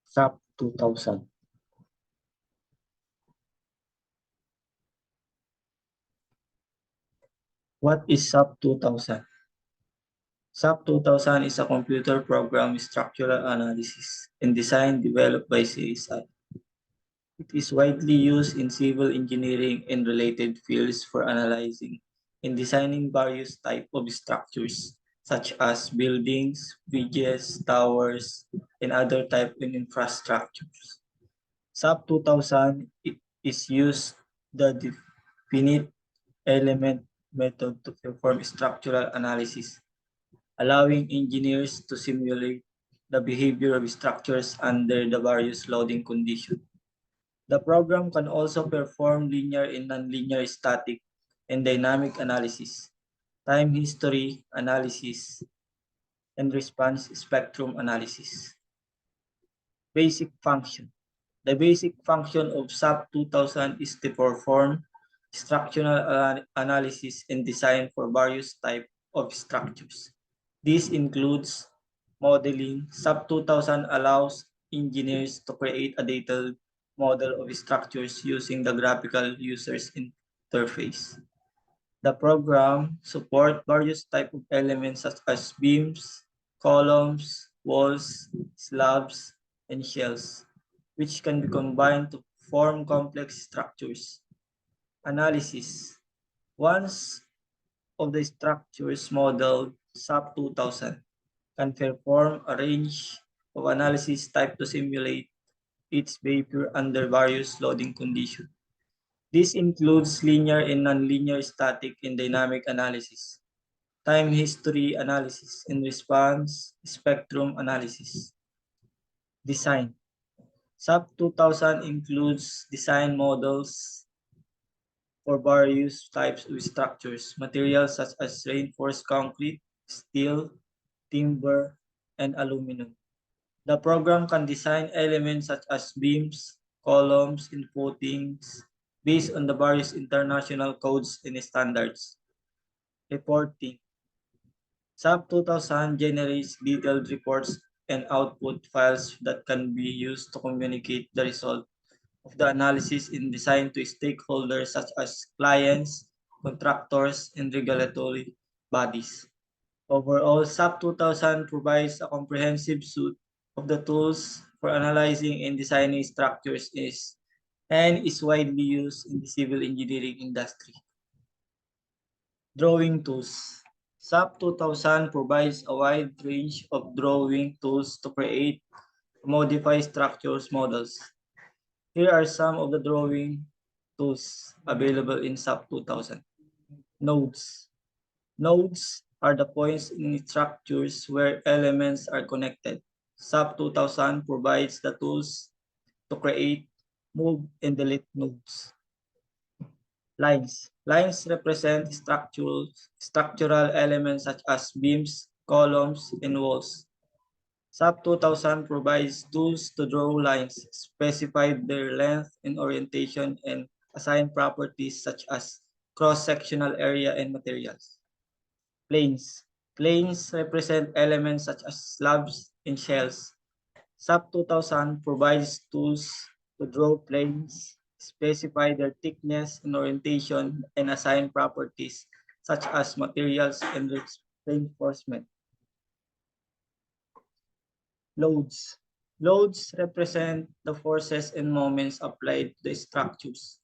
SAP 2000. What is SAP 2000? SAP 2000 is a computer program with structural analysis and design developed by CSI. It is widely used in civil engineering and related fields for analyzing and designing various types of structures, such as buildings, bridges, towers, and other types of infrastructures. SAP 2000 is used the definite element method to perform structural analysis, allowing engineers to simulate the behavior of structures under the various loading conditions. The program can also perform linear and nonlinear static and dynamic analysis, time history analysis, and response spectrum analysis. Basic function. The basic function of SAP 2000 is to perform structural analysis and design for various types of structures. This includes modeling. SAP 2000 allows engineers to create a detailed model of structures using the graphical user's interface. The program supports various types of elements such as beams, columns, walls, slabs, and shells, which can be combined to form complex structures. Analysis. Once of the structures modeled, SAP 2000 can perform a range of analysis types to simulate its behavior under various loading conditions. This includes linear and nonlinear static and dynamic analysis, time history analysis, and response spectrum analysis. Design. SAP 2000 includes design models for various types of structures, materials such as reinforced concrete, steel, timber, and aluminum. The program can design elements such as beams, columns, and footings based on the various international codes and standards. Reporting. SAP 2000 generates detailed reports and output files that can be used to communicate the result of the analysis in design to stakeholders such as clients, contractors, and regulatory bodies. Overall, SAP 2000 provides a comprehensive suite of the tools for analyzing and designing structures and is widely used in the civil engineering industry. Drawing tools. SAP 2000 provides a wide range of drawing tools to create and modify structures models. Here are some of the drawing tools available in SAP 2000. Nodes. Nodes are the points in structures where elements are connected. SAP 2000 provides the tools to create, move, and delete nodes. Lines. Lines represent structural elements such as beams, columns, and walls. SAP 2000 provides tools to draw lines, specify their length and orientation, and assign properties such as cross-sectional area and materials. Planes. Planes represent elements such as slabs and shells. SAP 2000 provides tools to draw planes, specify their thickness and orientation, and assign properties such as materials and reinforcement. Loads. Loads represent the forces and moments applied to the structures.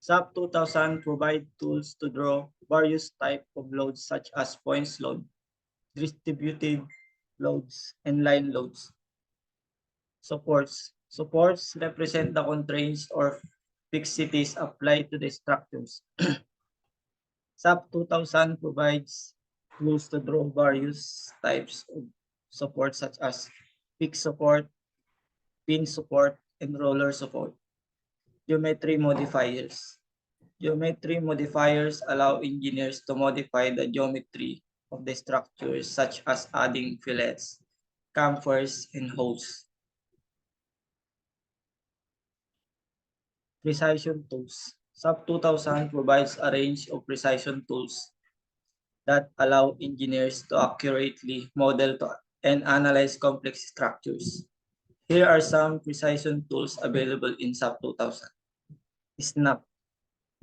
SAP 2000 provide tools to draw various types of loads such as points load, distributed loads, and line loads. Supports. Supports represent the constraints or fixities applied to the structures. SAP 2000 provides tools to draw various types of support such as fixed support, pin support, and roller support. Geometry modifiers. Geometry modifiers allow engineers to modify the geometry of the structures such as adding fillets, chamfers, and holes. Precision tools. SAP 2000 provides a range of precision tools that allow engineers to accurately model and analyze complex structures. Here are some precision tools available in SAP 2000. Snap.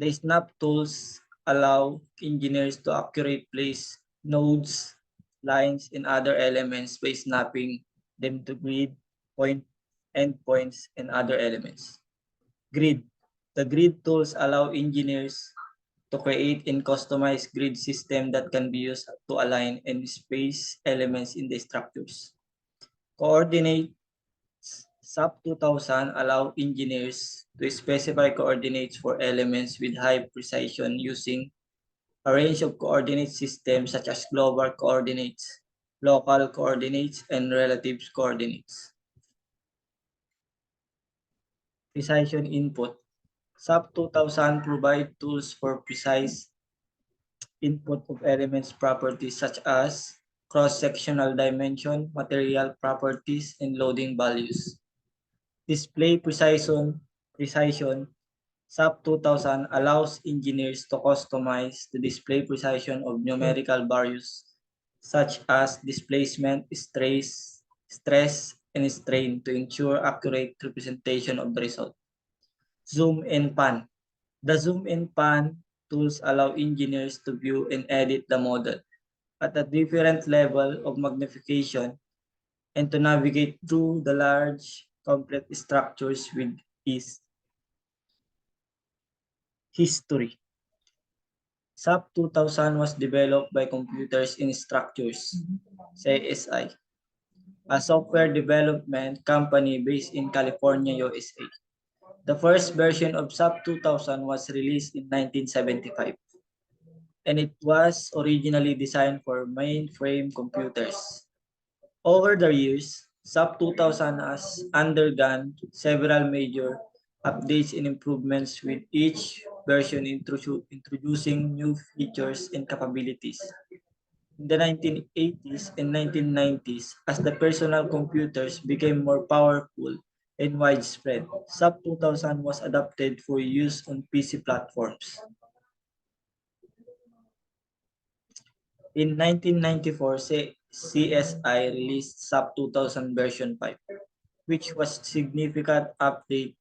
The snap tools allow engineers to accurately place nodes, lines, and other elements by snapping them to grid, point, endpoints, and other elements. Grid. The grid tools allow engineers to create and customize grid system that can be used to align and space elements in the structures. Coordinate. SAP 2000 allow engineers to specify coordinates for elements with high precision using a range of coordinate systems such as global coordinates, local coordinates, and relative coordinates. Precision input. SAP 2000 provide tools for precise input of elements properties such as cross-sectional dimension, material properties, and loading values. Display precision. SAP 2000 allows engineers to customize the display precision of numerical values such as displacement, stress, and strain to ensure accurate representation of the result. Zoom and pan. The zoom and pan tools allow engineers to view and edit the model at a different level of magnification and to navigate through the large, complex structures with ease. History. SAP 2000 was developed by Computers in Structures, CSI, a software development company based in California, USA. The first version of SAP 2000 was released in 1975, and it was originally designed for mainframe computers. Over the years, SAP 2000 has undergone several major updates and improvements with each version introducing new features and capabilities. In the 1980s and 1990s, as the personal computers became more powerful and widespread, SAP 2000 was adapted for use on PC platforms. In 1994, CSI released SAP 2000 version 5, which was a significant update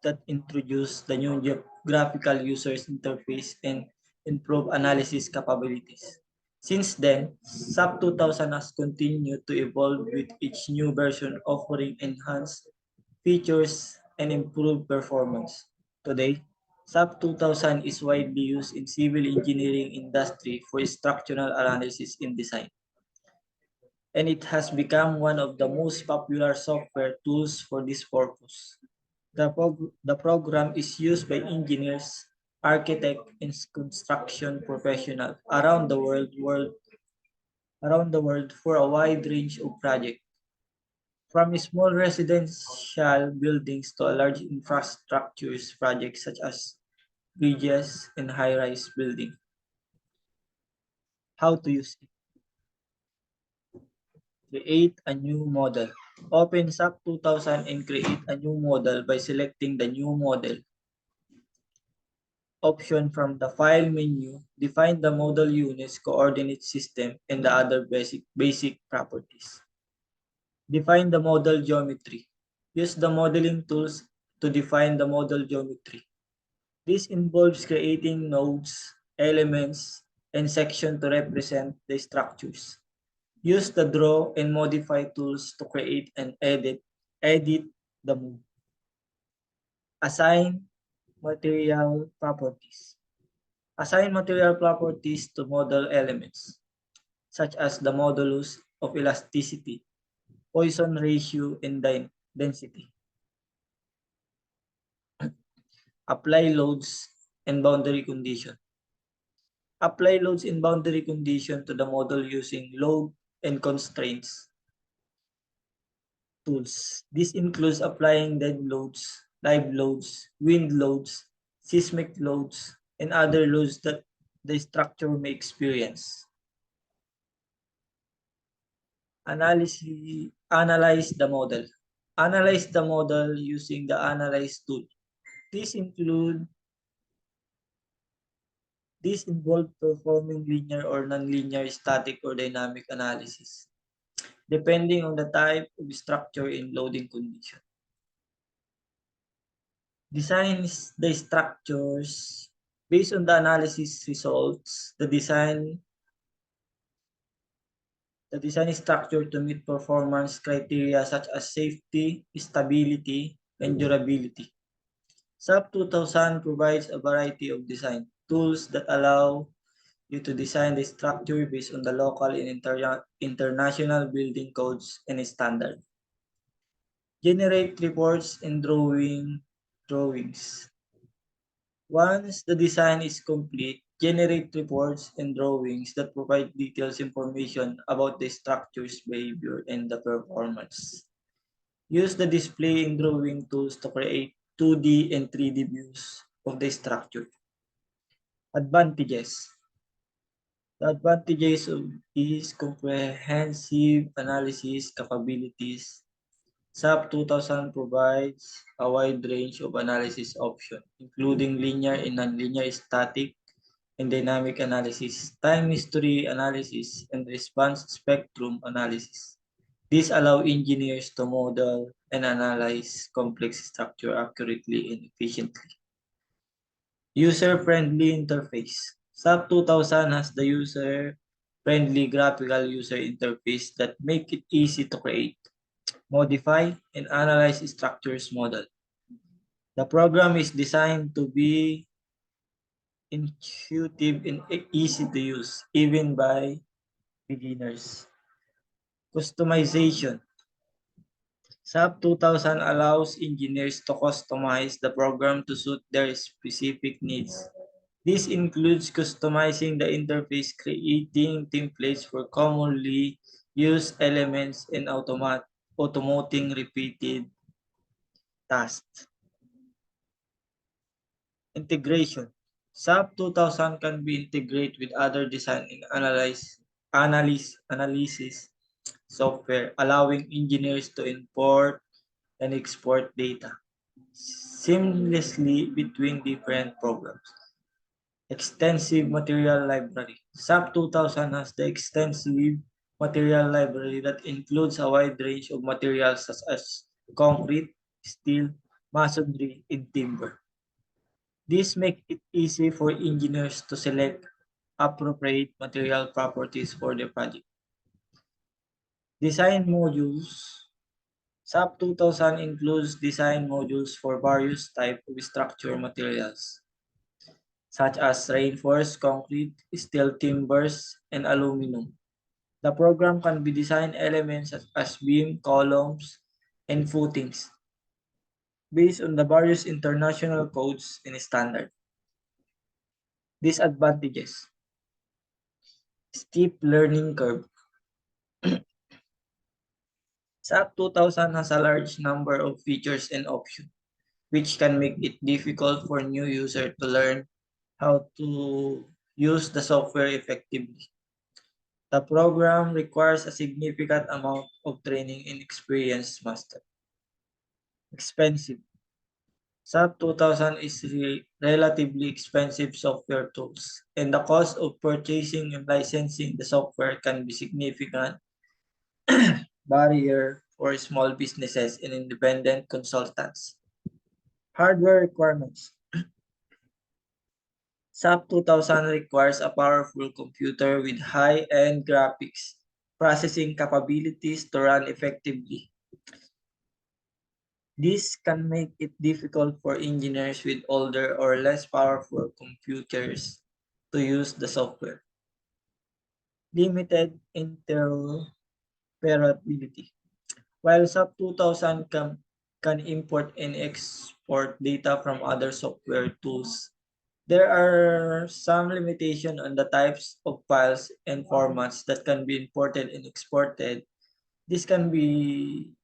that introduced the new graphical user interface and improved analysis capabilities. Since then, SAP 2000 has continued to evolve with each new version offering enhanced features and improved performance. Today, SAP 2000 is widely used in civil engineering industry for structural analysis and design, and it has become one of the most popular software tools for this purpose. The program is used by engineers, architects, and construction professionals around the world for a wide range of projects, from small residential buildings to large infrastructures projects such as bridges and high-rise buildings. How to use it? Create a new model. Open SAP 2000 and create a new model by selecting the new model option from the file menu. Define the model units, coordinate system, and the other basic properties. Define the model geometry. Use the modeling tools to define the model geometry. This involves creating nodes, elements, and sections to represent the structures. Use the draw and modify tools to create and edit the move. Assign material properties. Assign material properties to model elements, such as the modulus of elasticity, Poisson ratio, and density. Apply loads and boundary condition. Apply loads and boundary condition to the model using load and constraints tools. This includes applying dead loads, live loads, wind loads, seismic loads, and other loads that the structure may experience. Analyze the model. Analyze the model using the Analyze tool. This involves performing linear or nonlinear static or dynamic analysis. depending on the type of structure and loading condition. Designs the structures based on the analysis results. The design is structured to meet performance criteria such as safety, stability, and durability. SAP 2000 provides a variety of design tools that allow you to design the structure based on the local and international building codes and standards. Generate reports and drawings. Once the design is complete, generate reports and drawings that provide detailed information about the structure's behavior and the performance. Use the display and drawing tools to create 2D and 3D views of the structure. Advantages. The advantages of is comprehensive analysis capabilities. SAP 2000 provides a wide range of analysis options, including linear and nonlinear static and dynamic analysis, time history analysis, and response spectrum analysis. These allow engineers to model and analyze complex structure accurately and efficiently. User-friendly interface. SAP 2000 has the user-friendly graphical user interface that make it easy to create, modify, and analyze structures model. The program is designed to be intuitive and easy to use, even by beginners. Customization. SAP 2000 allows engineers to customize the program to suit their specific needs. This includes customizing the interface, creating templates for commonly used elements, and automating repeated tasks. Integration. SAP 2000 can be integrated with other design and analysis software, allowing engineers to import and export data seamlessly between different programs. Extensive material library. SAP 2000 has the extensive material library that includes a wide range of materials such as concrete, steel, masonry, and timber. This makes it easy for engineers to select appropriate material properties for their project. Design modules. SAP 2000 includes design modules for various types of structure materials, such as reinforced concrete, steel timbers, and aluminum. The program can be designed elements such as beam, columns, and footings based on the various international codes and standards. Disadvantages. Steep learning curve. SAP 2000 has a large number of features and options, which can make it difficult for new users to learn how to use the software effectively. The program requires a significant amount of training and experienced master. Expensive. SAP 2000 is relatively expensive software tools, and the cost of purchasing and licensing the software can be significant barrier for small businesses and independent consultants. Hardware requirements. SAP 2000 requires a powerful computer with high-end graphics processing capabilities to run effectively. This can make it difficult for engineers with older or less powerful computers to use the software. Limited interoperability. While SAP 2000 can import and export data from other software tools, there are some limitations on the types of files and formats that can be imported and exported. This can be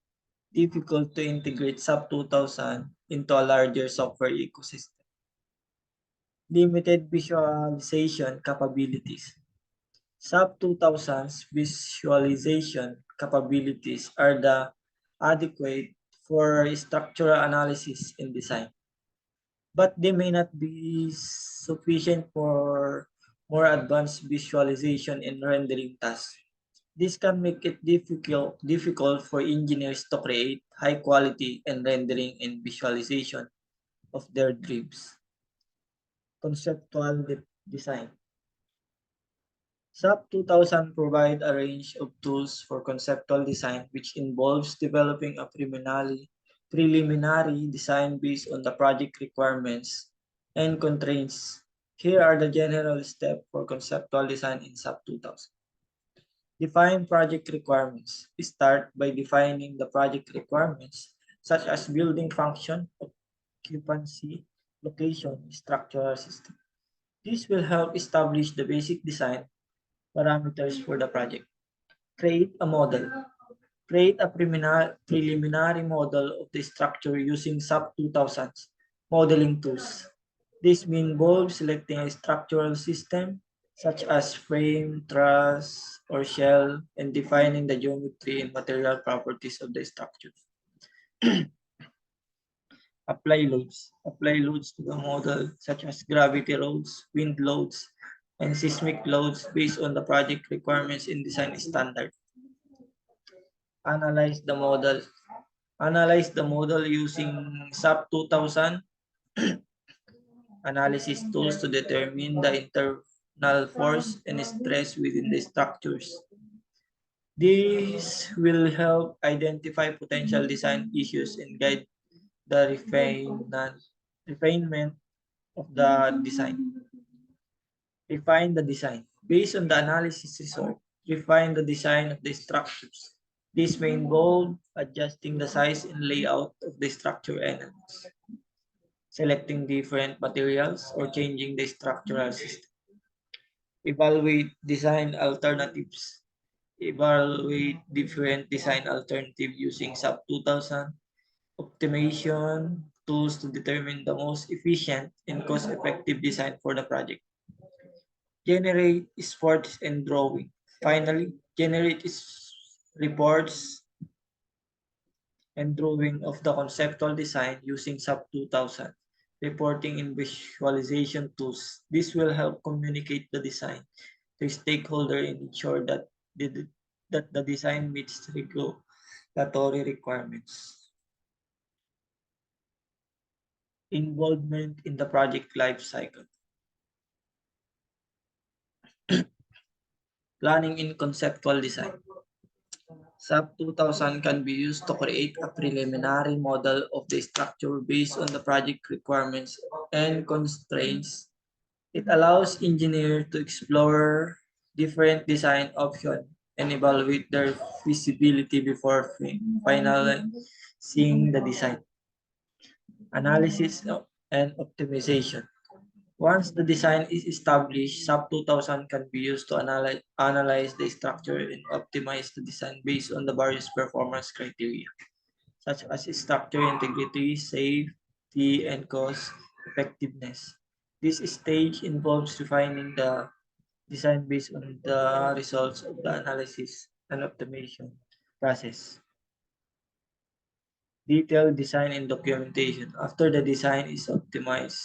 difficult to integrate SAP 2000 into a larger software ecosystem. Limited visualization capabilities. SAP 2000's visualization capabilities are adequate for structural analysis and design, but they may not be sufficient for more advanced visualization and rendering tasks. This can make it difficult for engineers to create high quality and rendering and visualization of their dreams. Conceptual design. SAP 2000 provide a range of tools for conceptual design which involves developing a preliminary design based on the project requirements and constraints. Here are the general steps for conceptual design in SAP 2000. Define project requirements. Start by defining the project requirements such as building function, occupancy, location, structural system. This will help establish the basic design parameters for the project. Create a model. Create a preliminary model of the structure using SAP 2000's modeling tools. This involves selecting a structural system such as frame, truss, or shell, and defining the geometry and material properties of the structure. Apply loads. Apply loads to the model such as gravity loads, wind loads, and seismic loads based on the project requirements in design standard. Analyze the model. Analyze the model using SAP 2000 analysis tools to determine the internal force and stress within the structures. This will help identify potential design issues and guide the refinement of the design. Refine the design. Based on the analysis result, refine the design of the structures. This may involve adjusting the size and layout of the structure elements, selecting different materials, or changing the structural system. Evaluate design alternatives. Evaluate different design alternatives using SAP 2000 optimization tools to determine the most efficient and cost-effective design for the project. Generate sports and drawing. Finally, generate reports and drawing of the conceptual design using SAP 2000 reporting and visualization tools. This will help communicate the design to stakeholders and ensure that the design meets regulatory requirements. Involvement in the project life cycle. Planning in conceptual design. SAP 2000 can be used to create a preliminary model of the structure based on the project requirements and constraints. It allows engineers to explore different design options and evaluate their feasibility before finalizing the design. Analysis and optimization. Once the design is established, SAP 2000 can be used to analyze the structure and optimize the design based on the various performance criteria, such as structure integrity, safety, and cost effectiveness. This stage involves refining the design based on the results of the analysis and optimization process. Detailed design and documentation. After the design is optimized,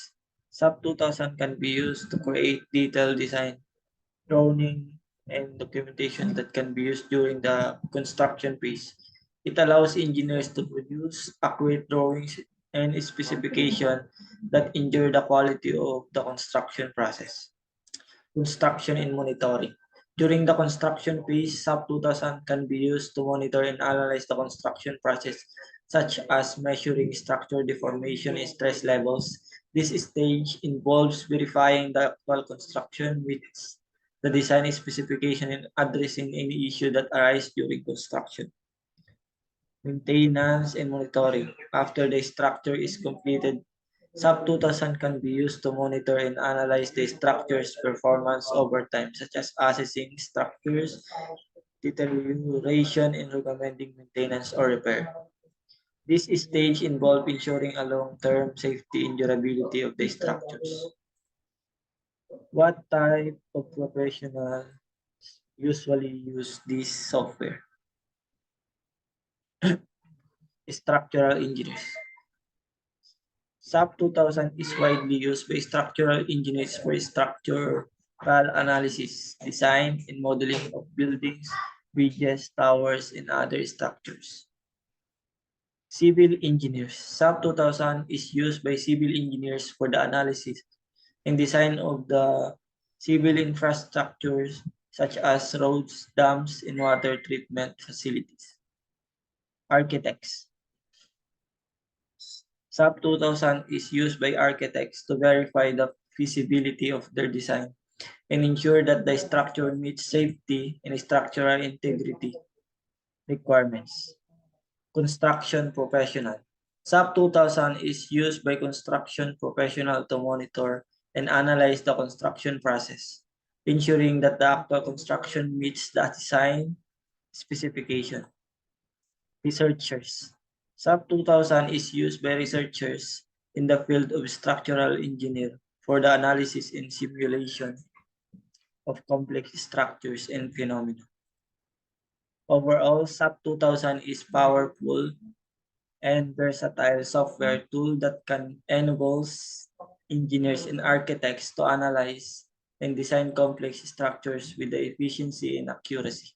SAP 2000 can be used to create detailed design, drawing, and documentation that can be used during the construction phase. It allows engineers to produce accurate drawings and specifications that ensure the quality of the construction process. Construction and monitoring. During the construction phase, SAP 2000 can be used to monitor and analyze the construction process, such as measuring structure deformation and stress levels. This stage involves verifying the actual construction with the design specification and addressing any issue that arise during construction. Maintenance and monitoring. After the structure is completed, SAP 2000 can be used to monitor and analyze the structure's performance over time, such as assessing structures, deterioration, and recommending maintenance or repair. This stage involves ensuring a long-term safety and durability of the structures. What type of professionals usually use this software? Structural engineers. SAP 2000 is widely used by structural engineers for structural analysis, design, and modeling of buildings, bridges, towers, and other structures. Civil engineers. SAP 2000 is used by civil engineers for the analysis and design of the civil infrastructures such as roads, dams, and water treatment facilities. Architects. SAP 2000 is used by architects to verify the feasibility of their design and ensure that the structure meets safety and structural integrity requirements. Construction professional. SAP 2000 is used by construction professional to monitor and analyze the construction process, ensuring that the actual construction meets the design specification. Researchers. SAP 2000 is used by researchers in the field of structural engineer for the analysis and simulation of complex structures and phenomena. Overall, SAP 2000 is powerful and versatile software tool that can enables engineers and architects to analyze and design complex structures with the efficiency and accuracy.